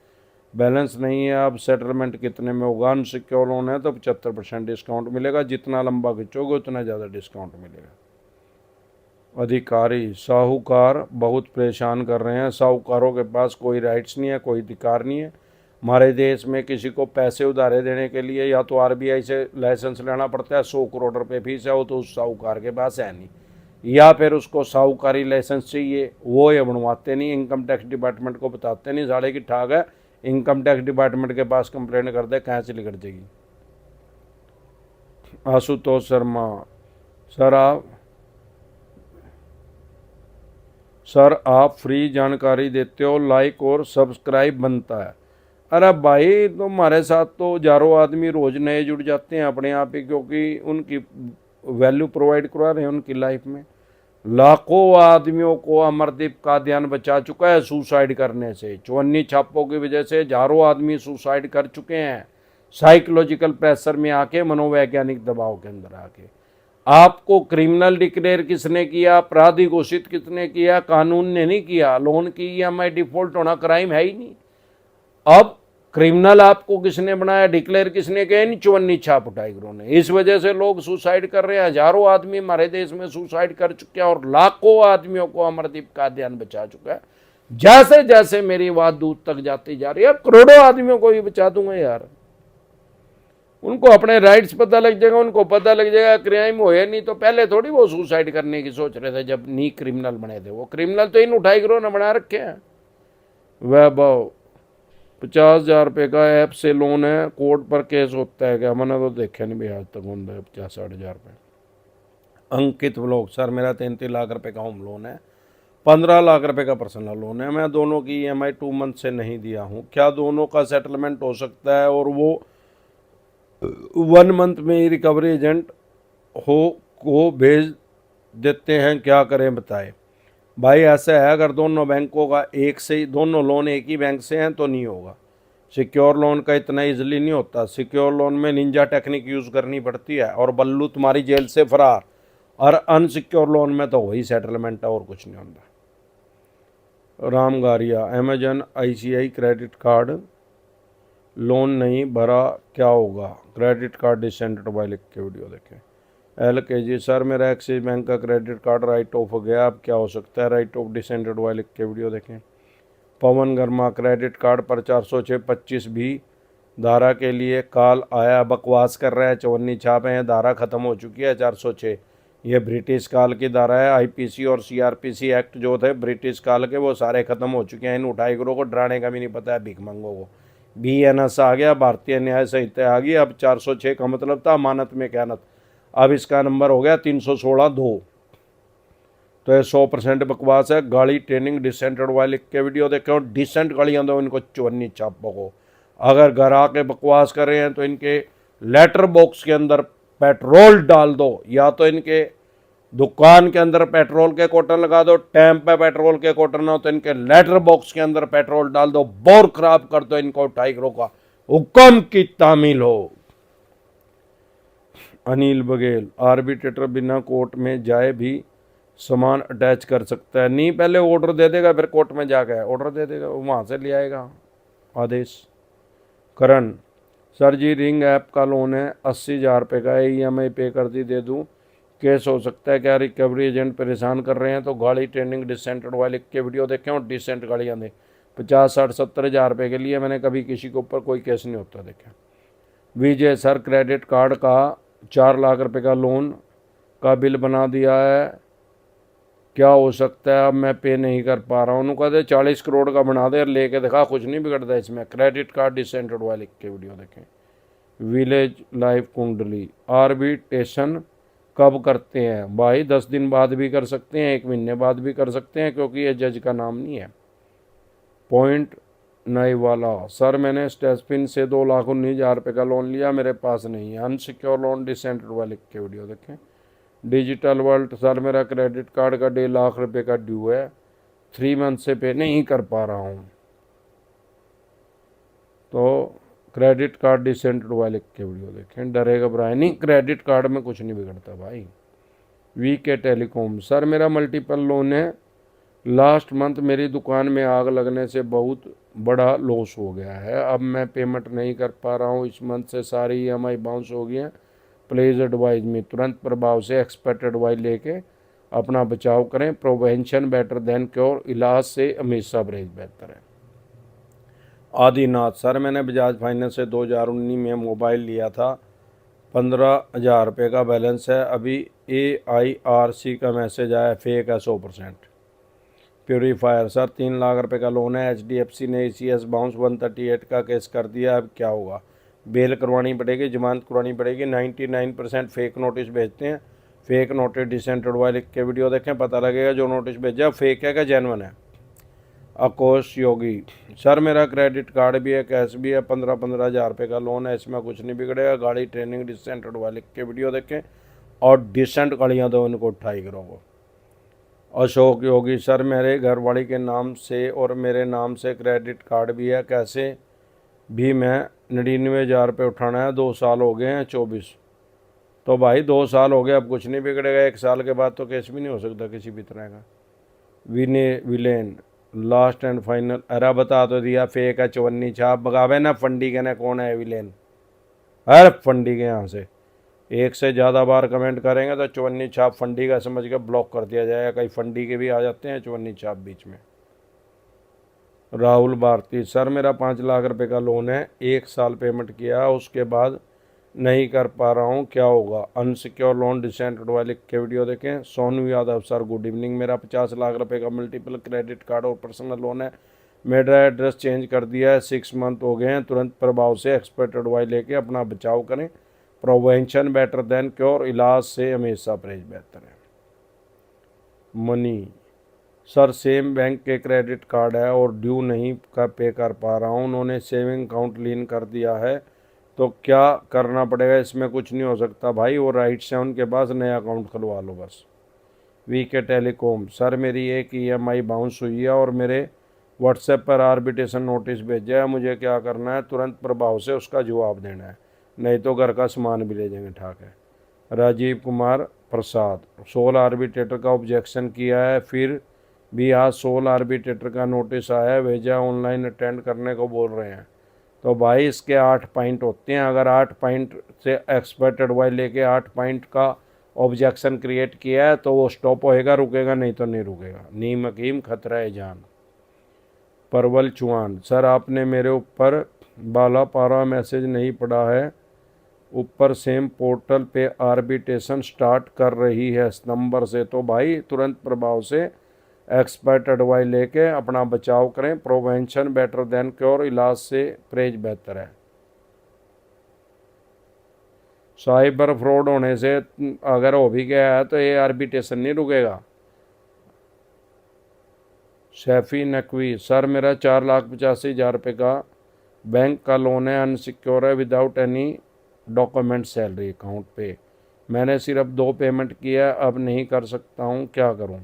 बैलेंस नहीं है, अब सेटलमेंट कितने में होगा। अनसिक्योर लोन है तो 75% डिस्काउंट मिलेगा, जितना लंबा खिंचोगे उतना ज़्यादा डिस्काउंट मिलेगा। अधिकारी, साहूकार बहुत परेशान कर रहे हैं, साहूकारों के पास कोई राइट्स नहीं है, कोई अधिकार नहीं है। हमारे देश में किसी को पैसे उधारे देने के लिए या तो RBI से लाइसेंस लेना पड़ता है, 100 करोड़ रुपए फीस है, वो तो उस साहूकार के पास है नहीं, या फिर उसको साहूकारी लाइसेंस चाहिए, वो ये बनवाते नहीं, इनकम टैक्स डिपार्टमेंट को बताते नहीं, साढ़े की ठाक है, इनकम टैक्स डिपार्टमेंट के पास कंप्लेंट कर दे, कहाँ से निकल जाएगी। आशुतोष शर्मा, सर आप फ्री जानकारी देते हो, लाइक और सब्सक्राइब बनता है। अरे भाई तो हमारे साथ तो हजारों आदमी रोज नए जुड़ जाते हैं अपने आप ही, क्योंकि उनकी वैल्यू प्रोवाइड करवा रहे हैं उनकी लाइफ में। लाखों आदमियों को अमरदीप का ध्यान बचा चुका है सुसाइड करने से, चौन्नी छापों की वजह से हजारों आदमी सुसाइड कर चुके हैं, साइकोलॉजिकल प्रेशर में आके, मनोवैज्ञानिक दबाव के अंदर आके। आपको क्रिमिनल डिक्लेयर किसने किया, अपराधी घोषित किसने किया, कानून ने नहीं किया। लोन की EMI डिफॉल्ट होना क्राइम है ही नहीं। अब क्रिमिनल आपको किसने बनाया, डिक्लेयर किसने किया, इन 54 छाप टाइगरों ने। इस वजह से लोग सुसाइड कर रहे हैं, हजारों आदमी हमारे देश में सुसाइड कर चुके हैं, और लाखों आदमियों को अमरदीप का ध्यान बचा चुका है। जैसे जैसे मेरी बात दूर तक जाती जा रही है, करोड़ों आदमियों को भी बचा दूंगा यार। उनको अपने राइट्स पता लग जाएगा, उनको पता लग जाएगा क्राइम हो या नहीं, तो पहले थोड़ी वो सुसाइड करने की सोच रहे थे जब नहीं क्रिमिनल बने थे। वो क्रिमिनल तो इन उठाई करो ना बना रखे हैं। वैभव, 50,000 रुपये का ऐप से लोन है, कोर्ट पर केस होता है क्या, मैंने तो देखा नहीं भी आज तक होता 50-60,000 रुपये। अंकित ब्लॉग, सर मेरा 33 लाख रुपए का होम लोन है, 15 लाख रुपए का पर्सनल लोन है, मैं दोनों की EMI 2 मंथ से नहीं दिया हूँ, क्या दोनों का सेटलमेंट हो सकता है, और वो 1 मंथ में ही रिकवरी एजेंट को भेज देते हैं, क्या करें बताएं। भाई ऐसा है, अगर दोनों बैंकों का एक से ही, दोनों लोन एक ही बैंक से हैं तो नहीं होगा। सिक्योर लोन का इतना इजीली नहीं होता, सिक्योर लोन में निंजा टेक्निक यूज़ करनी पड़ती है, और बल्लू तुम्हारी जेल से फरार। और अनसिक्योर लोन में तो वही सेटलमेंट है और कुछ नहीं होता। राम गारिया, Amazon ICI credit card loan नहीं भरा क्या होगा, क्रेडिट कार्ड डिसेंटेड बाय लिख के वीडियो देखें। LKG, सर मेरा एक्सिस बैंक का क्रेडिट कार्ड राइट ऑफ हो गया, अब क्या हो सकता है, राइट ऑफ डिसेंटेड बाय लिख के वीडियो देखें। पवन गर्मा, क्रेडिट कार्ड पर 406-25 भी धारा के लिए कॉल आया, बकवास कर रहा है, 54 छापे हैं, धारा खत्म हो चुकी है 406। ये ब्रिटिश काल की धारा है, IPC और CRPC एक्ट जो थे ब्रिटिश काल के, वो सारे खत्म हो चुके हैं। इन उठाईगरों को डराने का भी नहीं पता है भिख मंगों को। BNS आ गया, भारतीय न्याय संहिता आ गई, अब 406 का मतलब था अमानत में ख्यानत, अब इसका नंबर हो गया 316(2). तो ये 100% बकवास है। गाड़ी ट्रेनिंग डिसेंटेड वाले लिख के वीडियो देखे, डिसेंट गाड़ियाँ दो इनको 54 छापों को। अगर घर आके बकवास कर रहे हैं तो इनके लेटर बॉक्स के अंदर पेट्रोल डाल दो, या तो इनके दुकान के अंदर पेट्रोल के कोटन लगा दो, टैंप पे पेट्रोल के कोटन हो तो इनके लेटर बॉक्स के अंदर पेट्रोल डाल दो, बोर खराब कर दो इनको, टाइगरों का हुक्म की तामील हो। अनिल बघेल, आर्बिट्रेटर बिना कोर्ट में जाए भी सामान अटैच कर सकता है, नहीं पहले ऑर्डर दे देगा, फिर कोर्ट में जाकर ऑर्डर दे देगा, वहाँ से ले आएगा आदेश। करण, सर जी रिंग ऐप का लोन है, 80,000 रुपये का EMI पे कर दी, दे दूँ, केस हो सकता है क्या, रिकवरी एजेंट परेशान कर रहे हैं। तो गाड़ी ट्रेनिंग डिसेंटेड वाले के वीडियो देखें और डिसेंट गाड़ियाँ दें। 50-60-70,000 रुपये के लिए मैंने कभी किसी के ऊपर कोई केस नहीं होता देखा। विजय, सर क्रेडिट कार्ड का 4 लाख रुपये का लोन का बिल बना दिया है, क्या हो सकता है, अब मैं पे नहीं कर पा रहा हूँ। उन्होंने कहा 40 करोड़ का बना दे और लेके दिखा, कुछ नहीं बिगड़ता इसमें। क्रेडिट कार्ड डिसेंटेड वाले लिख के वीडियो देखें। विलेज लाइफ कुंडली आर्बिट्रेशन कब करते हैं भाई? 10 दिन बाद भी कर सकते हैं, 1 महीने बाद भी कर सकते हैं, क्योंकि ये जज का नाम नहीं है। पॉइंट नहीं वाला, सर मैंने स्टेस्पिन से 2,19,000 रुपये का लोन लिया, मेरे पास नहीं है। अनसिक्योर लोन डिसेंटेड वाले लिख के वीडियो देखें। डिजिटल वर्ल्ड, सर मेरा क्रेडिट कार्ड का 1.5 लाख रुपए का ड्यू है, 3 मंथ से पे नहीं कर पा रहा हूँ। तो क्रेडिट कार्ड डिसेंटेड वाले के वीडियो देखें। डरे घबराए नहीं, क्रेडिट कार्ड में कुछ नहीं बिगड़ता भाई। वीके टेलीकॉम, सर मेरा मल्टीपल लोन है, लास्ट मंथ मेरी दुकान में आग लगने से बहुत बड़ा लॉस हो गया है, अब मैं पेमेंट नहीं कर पा रहा हूँ, इस मंथ से सारी EMI बाउंस हो गई हैं, प्लीज़ एडवाइज में। तुरंत प्रभाव से एक्सपर्ट एडवाइस लेके अपना बचाव करें। प्रोवेंशन बेटर देन क्योर, इलाज से हमेशा परहेज बेहतर है। आदिनाथ, सर मैंने बजाज फाइनेंस से 2019 में मोबाइल लिया था, 15,000 रुपये का बैलेंस है, अभी AIRC का मैसेज आया, फेक है 100%। प्योरीफायर, सर 3 लाख रुपए का लोन है, HDFC ने ECS बाउंस 138 का केस कर दिया, अब क्या होगा? बेल करवानी पड़ेगी, जमानत करवानी पड़ेगी। 99% फेक नोटिस भेजते हैं। फेक नोटिस डिसेंटेड वाले लिख के वीडियो देखें, पता लगेगा जो नोटिस भेजा फेक है क्या जेन्युइन है। आकोश योगी, सर मेरा क्रेडिट कार्ड भी है, कैश भी है, 15,000 रुपये का लोन है, इसमें कुछ नहीं बिगड़ेगा। गाड़ी ट्रेनिंग डिसेंटेड वाले लिख के वीडियो देखें और डिसेंट गाड़ियाँ दो इनको 28 करोगे। अशोक योगी, सर मेरे घरवाली के नाम से और मेरे नाम से क्रेडिट कार्ड भी है, कैसे भी मैं 99,000 रुपये उठाना है, 2 साल हो गए हैं, 24। तो भाई 2 साल हो गए, अब कुछ नहीं बिगड़ेगा, 1 साल के बाद तो केस भी नहीं हो सकता किसी भी तरह का। विलेन, लास्ट एंड फाइनल, अरे बता तो दिया फेक है, चवन्नी छाप बगावे ना, फंडी के ना कौन है विलेन? अरे फंडी के यहाँ से 1 से ज़्यादा बार कमेंट करेंगे तो चवन्नी छाप फंडी का समझ के ब्लॉक कर दिया जाएगा। कई फंडी के भी आ जाते हैं चवन्नी छाप बीच में। राहुल भारती, सर मेरा 5 लाख रुपए का लोन है, 1 साल पेमेंट किया, उसके बाद नहीं कर पा रहा हूँ, क्या होगा? अनसिक्योर लोन डिसेंटेड वाले के वीडियो देखें। Sonu Yadav, sir good evening, मेरा 50 लाख रुपए का मल्टीपल क्रेडिट कार्ड और पर्सनल लोन है, मेरा एड्रेस चेंज कर दिया है, 6 मंथ हो गए हैं, तुरंत प्रभाव से एक्सपर्ट एडवाइस लेके अपना बचाव करें। प्रोवेंशन बेटर देन क्योर, इलाज से हमेशा परहेज बेहतर है। मनी, सर सेम बैंक के क्रेडिट कार्ड है और ड्यू नहीं कर पे कर पा रहा हूँ, उन्होंने सेविंग अकाउंट लीन कर दिया है, तो क्या करना पड़ेगा? इसमें कुछ नहीं हो सकता भाई, वो राइट्स हैं उनके पास, नया अकाउंट खुलवा लो बस। वीके टेलीकॉम, सर मेरी एक EMI बाउंस हुई है और मेरे व्हाट्सएप पर आर्बिट्रेशन नोटिस भेजा है, मुझे क्या करना है? तुरंत प्रभाव से उसका जवाब देना है, नहीं तो घर का सामान भी ले जाएंगे। ठाक है। राजीव कुमार प्रसाद, सोल आर्बिट्रेटर का ऑब्जेक्शन किया है, फिर भी आज सोल आर्बिट्रेटर का नोटिस आया है, भेजा ऑनलाइन अटेंड करने को बोल रहे हैं। तो भाई इसके 8 पॉइंट होते हैं, अगर 8 पॉइंट से एक्सपर्ट एडवाइस लेके 8 पॉइंट का ऑब्जेक्शन क्रिएट किया है तो वो स्टॉप होएगा, रुकेगा नहीं तो नहीं रुकेगा। नीम हकीम, खतरा है जान। परवल चौहान, सर आपने मेरे ऊपर बाला पारा मैसेज नहीं पड़ा है, ऊपर सेम पोर्टल पे आर्बिट्रेशन स्टार्ट कर रही है इस नंबर से, तो भाई तुरंत प्रभाव से एक्सपर्ट एडवाइस लेके अपना बचाव करें। प्रोवेंशन बेटर देन क्योर, इलाज से परहेज बेहतर है। साइबर फ्रॉड होने से अगर हो भी गया है तो ये आर्बिट्रेशन नहीं रुकेगा। शैफी नकवी, सर मेरा 4,85,000 रुपये का बैंक का लोन है, अनसिक्योर है, without any document salary account पे, मैंने सिर्फ 2 पेमेंट किया, अब नहीं कर सकता हूँ, क्या करूँ?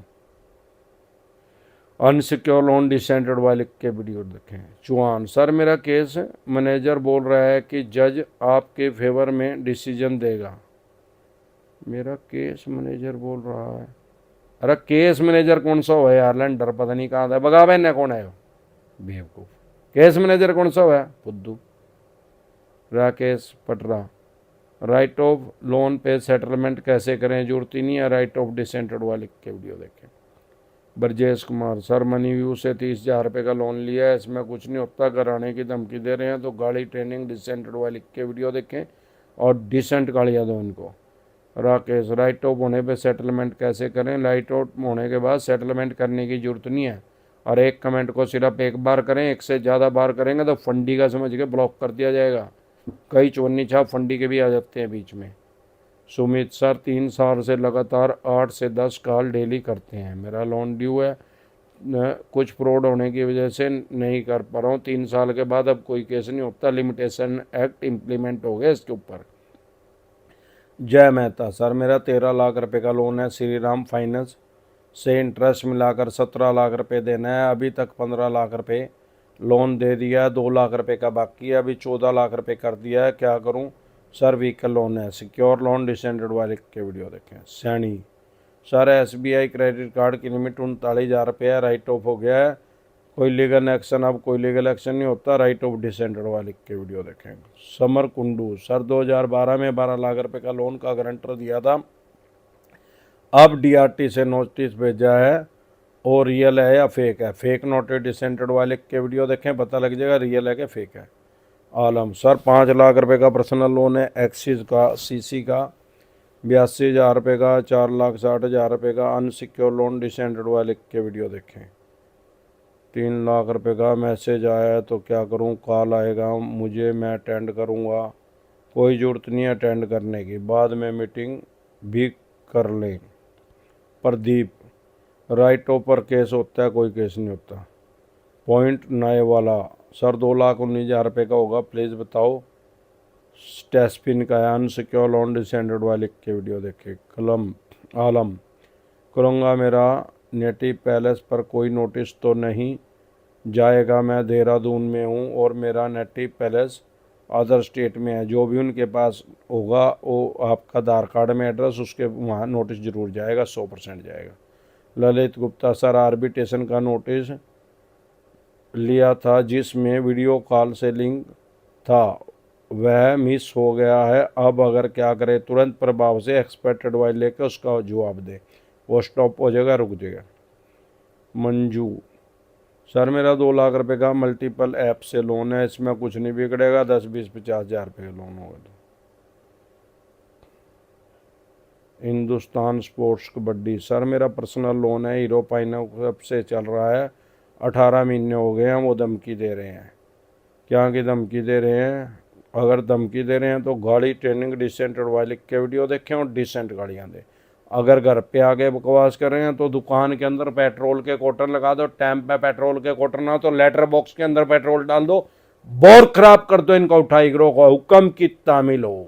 अनसिक्योर लोन डिसेंटेड वाले के वीडियो देखें। चौहान, सर मेरा केस मैनेजर बोल रहा है कि जज आपके फेवर में डिसीजन देगा। मेरा केस मैनेजर बोल रहा है, अरे केस मैनेजर कौन सा हो यार, लेंडर पता नहीं कहाँ था, बगावे ने कौन है बेवकूफ़, केस मैनेजर कौन सा है फुद्दू। राकेश पटरा, राइट ऑफ लोन पे सेटलमेंट कैसे करें, जरूरत ही नहीं है राइट ऑफ डिसेंटेड वाले के वीडियो देखें। Brajesh Kumar, sir money view से 30,000 रुपये का लोन लिया है, इसमें कुछ नहीं होता, कराने की धमकी दे रहे हैं, तो गाड़ी ट्रेनिंग डिसेंटेड वाले के वीडियो देखें और डिसेंट गाड़ियाँ दो इनको। राकेश, राइट ऑफ होने पे सेटलमेंट कैसे करें? राइट ऑफ होने के बाद सेटलमेंट करने की जरूरत नहीं है, और एक कमेंट को सिर्फ एक बार करें। एक से ज़्यादा बार करेंगे तो फंडी का समझ के ब्लॉक कर दिया जाएगा। कई चोरनी छाप फंडी के भी आ जाते हैं बीच में। सुमित, सर 3 साल से लगातार 8 से 10 कॉल डेली करते हैं, मेरा लोन ड्यू है, कुछ फ्रॉड होने की वजह से नहीं कर पा रहा हूँ। 3 साल के बाद अब कोई केस नहीं होता, लिमिटेशन एक्ट इम्प्लीमेंट हो गया इसके ऊपर। जय मेहता, सर मेरा 13 लाख रुपए का लोन है, श्री राम फाइनेंस से इंटरेस्ट मिलाकर 17 लाख रुपए देना है। अभी तक 15 लाख रुपए लोन दे दिया, 2 लाख रुपए का बाकी है, अभी 14 लाख रुपए कर दिया है, क्या करूं? सर व्हीकल लोन है, सिक्योर लोन, डिसेंडेड वाले के वीडियो देखें। Saini, sir SBI credit card की लिमिट 39,000 रुपये है, राइट ऑफ हो गया है, कोई लीगल एक्शन? अब कोई लीगल एक्शन नहीं होता, राइट ऑफ डिसेंडेड वाले के वीडियो देखें। समर कुंडू, सर 2012 में 12 लाख रुपए का लोन का गारंटर दिया था, अब DRT से नोटिस भेजा है, और रियल है या फेक है? फेक नोटिस डिसेंडेड वाले के वीडियो देखें, पता लग जाएगा रियल है कि फेक है। आलम, सर 5 लाख रुपए का पर्सनल लोन है, एक्सिस का, CC का, 82,000 रुपये का, 4,60,000 रुपये का अनसिक्योर लोन, डिसेंडेड वाले के वीडियो देखें। 3 लाख रुपए का मैसेज आया है तो क्या करूं? कॉल आएगा मुझे, मैं अटेंड करूंगा, कोई ज़रूरत नहीं है अटेंड करने की, बाद में मीटिंग भी कर लें। प्रदीप, राइट ऑफ पर केस होता है, कोई केस नहीं होता। पॉइंट नए वाला, सर 2,19,000 रुपये का होगा, प्लीज़ बताओ। स्टेस्पिन का है, अनसिक्योर लोन, डिसेंडेड वाले के वीडियो देखे। कलम, आलम, करूँगा, मेरा नेटिव पैलेस पर कोई नोटिस तो नहीं जाएगा? मैं देहरादून में हूँ और मेरा नेटिव पैलेस अदर स्टेट में है, जो भी उनके पास होगा वो आपका आधार कार्ड में एड्रेस, उसके वहाँ नोटिस ज़रूर जाएगा, 100% जाएगा। ललित गुप्ता, सर आर्बिट्रेशन का नोटिस लिया था जिसमें वीडियो कॉल से लिंक था, वह मिस हो गया है, अब अगर क्या करें? तुरंत प्रभाव से एक्सपर्ट एडवाइस लेकर उसका जवाब दे, वो स्टॉप हो जाएगा, रुक जाएगा। मंजू, सर मेरा 2 लाख रुपए का मल्टीपल ऐप से लोन है, इसमें कुछ नहीं बिगड़ेगा, 10, 20, 50,000 रुपये का लोन होगा तो। हिंदुस्तान स्पोर्ट्स कबड्डी, सर मेरा पर्सनल लोन है, हीरो फाइनेंस से चल रहा है, 18 महीने हो गए हैं, वो धमकी दे रहे हैं। क्या की धमकी दे रहे हैं? अगर धमकी दे रहे हैं तो गाड़ी ट्रेनिंग डिसेंट वाले के वीडियो देखें और डिसेंट गाड़ियाँ दें। अगर घर पे आके बकवास कर रहे हैं तो दुकान के अंदर पेट्रोल के कोटर लगा दो, टैंप पे पेट्रोल के कोटर ना तो लेटर बॉक्स के अंदर पेट्रोल डाल दो, बोर खराब कर दो इनका, उठाई गिरो को हुक्म की तामील हो।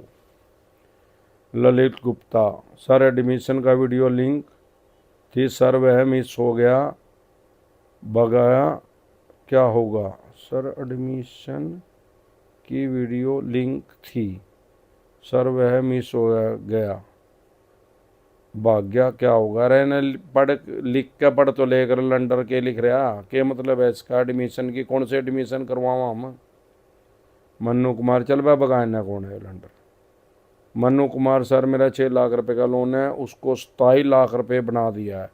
ललित गुप्ता, सर एडमिशन का वीडियो लिंक थी, सर वह मिस हो गया, बगाया, क्या होगा? सर एडमिशन की वीडियो लिंक थी, सर वह मिस हो गया, भाग्या, क्या होगा? रहने पढ़ लिख के पढ़ तो लेकर लंडर के लिख रहा के मतलब है इसका? एडमिशन की कौन से एडमिशन करवावा हम? मन्नू कुमार, चल बा बगाना कौन है लंडर? मन्नू कुमार, सर मेरा 6 लाख रुपए का लोन है, उसको 27 लाख रुपए बना दिया है,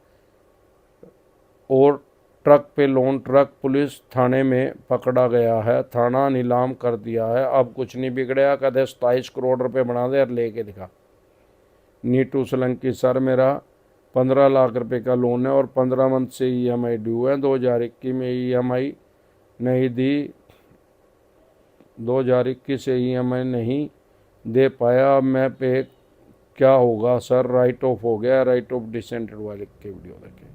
और ट्रक पे लोन, ट्रक पुलिस थाने में पकड़ा गया है, थाना नीलाम कर दिया है, अब कुछ नहीं बिगड़ेगा, कहते 27 करोड़ रुपए बना दे और लेके दिखा। नीटू सोलंकी, सर मेरा 15 लाख रुपए का लोन है और 15 मंथ से EMI ड्यू है, 2021 में EMI नहीं दी, 2021 से EMI नहीं दे पाया, अब मैं पे क्या होगा? सर राइट ऑफ हो गया, राइट ऑफ डिसेंटेड वाले के वीडियो देखें।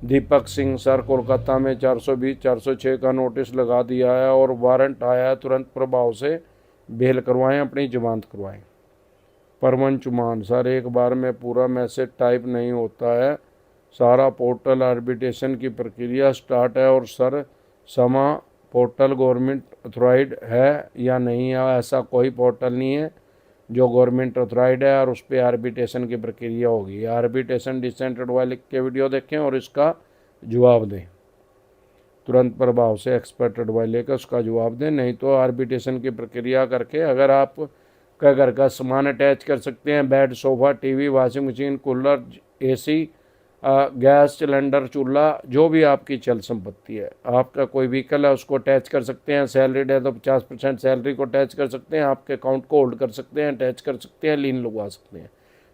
दीपक सिंह, सर कोलकाता में 420, 406 का नोटिस लगा दिया है और वारंट आया है, तुरंत प्रभाव से बेल करवाएं, अपनी जमानत करवाएं। परमन चुमान, सर एक बार में पूरा मैसेज टाइप नहीं होता है, सारा पोर्टल आर्बिट्रेशन की प्रक्रिया स्टार्ट है, और सर समा पोर्टल गवर्नमेंट अथॉराइज्ड है या नहीं है? ऐसा कोई पोर्टल नहीं है जो गवर्नमेंट अथॉराइज्ड है और उस पर आर्बिट्रेशन की प्रक्रिया होगी। आर्बिट्रेशन डिसेंटेड वाले के वीडियो देखें और इसका जवाब दें, तुरंत प्रभाव से एक्सपर्ट एडवाइस लेकर उसका जवाब दें, नहीं तो आर्बिट्रेशन की प्रक्रिया करके अगर आप का घर का सामान अटैच कर सकते हैं, bed, sofa, TV, washing machine, cooler, AC, gas cylinder, चूल्हा, जो भी आपकी चल संपत्ति है, आपका कोई व्हीकल है उसको अटैच कर सकते हैं, सैलरीड है तो 50% सैलरी को अटैच कर सकते हैं, आपके अकाउंट को होल्ड कर सकते हैं, अटैच कर सकते हैं, लीन लगवा सकते हैं।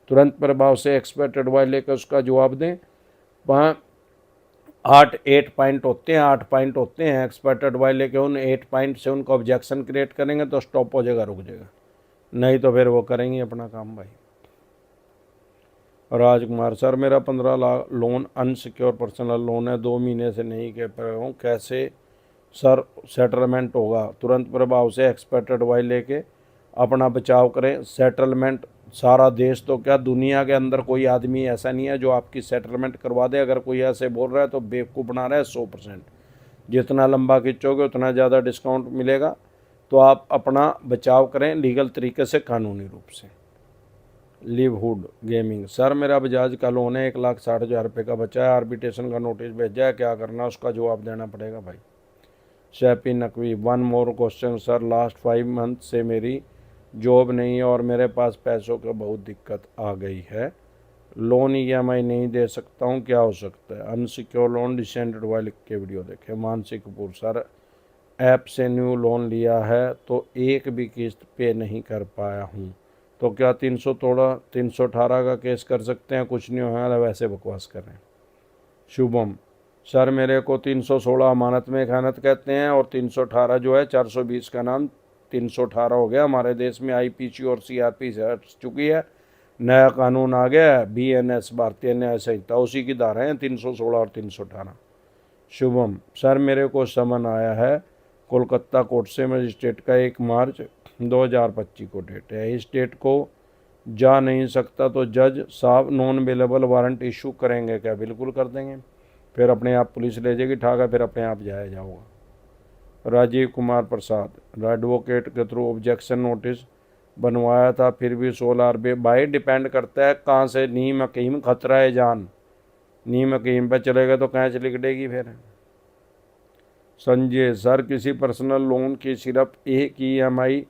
तुरंत प्रभाव से एक्सपर्ट एडवाइस लेकर उसका जवाब दें। 8 पॉइंट होते हैं, 8 पॉइंट होते हैं। एक्सपर्ट एडवाइस लेके उन 8 पॉइंट से उनको ऑब्जेक्शन क्रिएट करेंगे तो स्टॉप हो जाएगा, रुक जाएगा, नहीं तो फिर वो करेंगे अपना काम भाई। राजकुमार सर मेरा 15 lakh loan unsecure personal loan है, 2 महीने से नहीं कह पा रहा हूँ, कैसे सर सेटलमेंट होगा? तुरंत प्रभाव से एक्सपर्ट एडवाइस लेके अपना बचाव करें। सेटलमेंट सारा देश तो क्या दुनिया के अंदर कोई आदमी ऐसा नहीं है जो आपकी सेटलमेंट करवा दे। अगर कोई ऐसे बोल रहा है तो बेवकूफ़ बना रहा है 100%। जितना लंबा खींचोगे उतना ज़्यादा डिस्काउंट मिलेगा। तो आप अपना बचाव करें लीगल तरीके से, कानूनी रूप से। लिवहुड गेमिंग सर मेरा बजाज का लोन है, 1,60,000 रुपये का बचा है, आर्बिट्रेशन का नोटिस भेजा है, क्या करना, उसका जवाब देना पड़ेगा भाई। शैपी Naqvi 1 more question sir, last 5 month से मेरी जॉब नहीं है और मेरे पास पैसों की बहुत दिक्कत आ गई है, लोन EMI नहीं दे सकता हूँ, क्या हो सकता है? अनसिक्योर लोन डिसेंडेड वाले के वीडियो देखे। मानसी कपूर सर ऐप से न्यू लोन लिया है तो एक भी किस्त पे नहीं कर पाया हूँ, तो क्या 318 का केस कर सकते हैं? कुछ नहीं होगा, वैसे बकवास कर रहे हैं। शुभम सर मेरे को 316 अमानत में खयानत कहते हैं और 318 जो है 420 का नाम 318 हो गया। हमारे देश में IPC और CRP से हट चुकी है, नया कानून आ गया है BNS भारतीय न्याय संहिता, उसी की धारा हैं 316 और 318। शुभम सर मेरे को समन आया है कोलकाता कोर्ट से, मजिस्ट्रेट का 1 मार्च 2025 को डेट है, इस डेट को जा नहीं सकता तो जज साहब नॉन अवेलेबल वारंट इशू करेंगे क्या? बिल्कुल कर देंगे, फिर अपने आप पुलिस ले जाएगी ठाका, फिर अपने आप जाया जाओगा। राजीव कुमार प्रसाद एडवोकेट के थ्रू ऑब्जेक्शन नोटिस बनवाया था फिर भी 16 रुपये भाई, डिपेंड करता है कहाँ से। नीम हकीम खतरा है जान, नीम हकीम पे चलेगा तो कैच लिख देगी फिर। संजय सर किसी पर्सनल लोन की सिर्फ एक EMI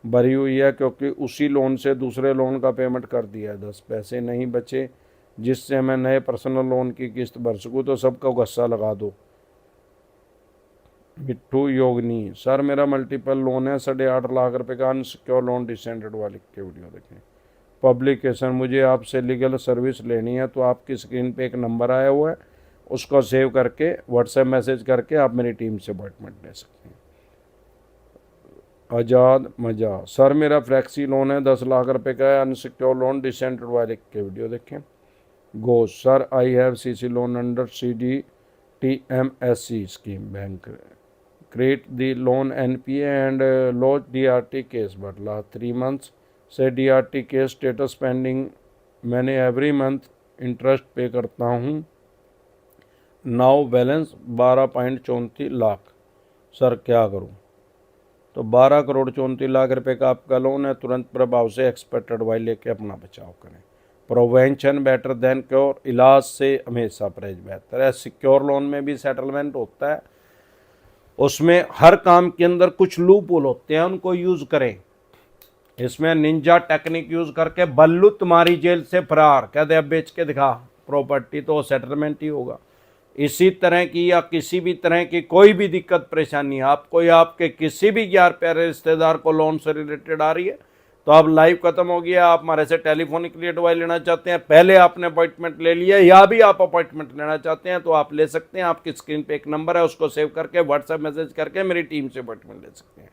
भरी हुई है क्योंकि उसी लोन से दूसरे लोन का पेमेंट कर दिया है, 10 पैसे नहीं बचे जिससे मैं नए पर्सनल लोन की किस्त भर सकूँ, तो सबको गुस्सा लगा दो। मिट्टू योगनी सर मेरा मल्टीपल लोन है, 8.5 लाख रुपए का अनसिक्योर लोन डिसेंडेड वाले के वीडियो देखें। पब्लिकेशन मुझे आपसे लीगल सर्विस लेनी है, तो आपकी स्क्रीन पे एक नंबर आया हुआ है, उसको सेव करके व्हाट्सएप मैसेज करके आप मेरी टीम से अपॉइंटमेंट ले सकते हैं। आज़ाद मजा सर मेरा फ्लैक्सी लोन है, 10 लाख रुपए का है, अनसिक्योर लोन डिसेंडेड वाले के वीडियो देखें। Ghosh sir I have CC loan under CDTMSC scheme bank, create the loan NPA and lodge DRT case, but last 3 months से DRT केस स्टेटस पेंडिंग, मैंने एवरी मंथ इंटरेस्ट पे करता हूँ, नाउ बैलेंस 12.34 लाख, सर क्या करूँ? तो 12 करोड़ 34 लाख रुपए का आपका लोन है, तुरंत प्रभाव से एक्सपर्ट एडवाइस लेके अपना बचाव करें। प्रोवेंशन बेटर देन क्योर, इलाज से हमेशा परहेज बेहतर है। सिक्योर लोन में भी सेटलमेंट होता है, उसमें हर काम के अंदर कुछ लूप होल होते हैं, उनको यूज़ करें। इसमें निंजा टेक्निक यूज़ करके बल्लू तुम्हारी जेल से फरार, कहते अब बेच के दिखा प्रॉपर्टी, तो सेटलमेंट ही होगा। इसी तरह की या किसी भी तरह की कोई भी दिक्कत परेशानी आपको या आपके किसी भी यार प्यारे रिश्तेदार को लोन से रिलेटेड आ रही है, तो अब लाइव खत्म हो गया, आप हमारे से टेलीफोनिकली एडवाइस लेना चाहते हैं, पहले आपने अपॉइंटमेंट ले लिया या भी आप अपॉइंटमेंट लेना चाहते हैं तो आप ले सकते हैं। आपकी स्क्रीन पे एक नंबर है, उसको सेव करके व्हाट्सएप मैसेज करके मेरी टीम से अपॉइंटमेंट ले सकते हैं।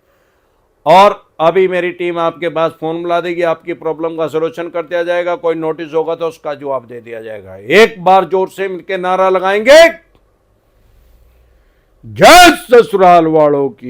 और अभी मेरी टीम आपके पास फोन मिला देगी, आपकी प्रॉब्लम का सलूशन कर दिया जाएगा, कोई नोटिस होगा तो उसका जवाब दे दिया जाएगा। एक बार जोर से मिलकर नारा लगाएंगे, जय ससुराल वालों की।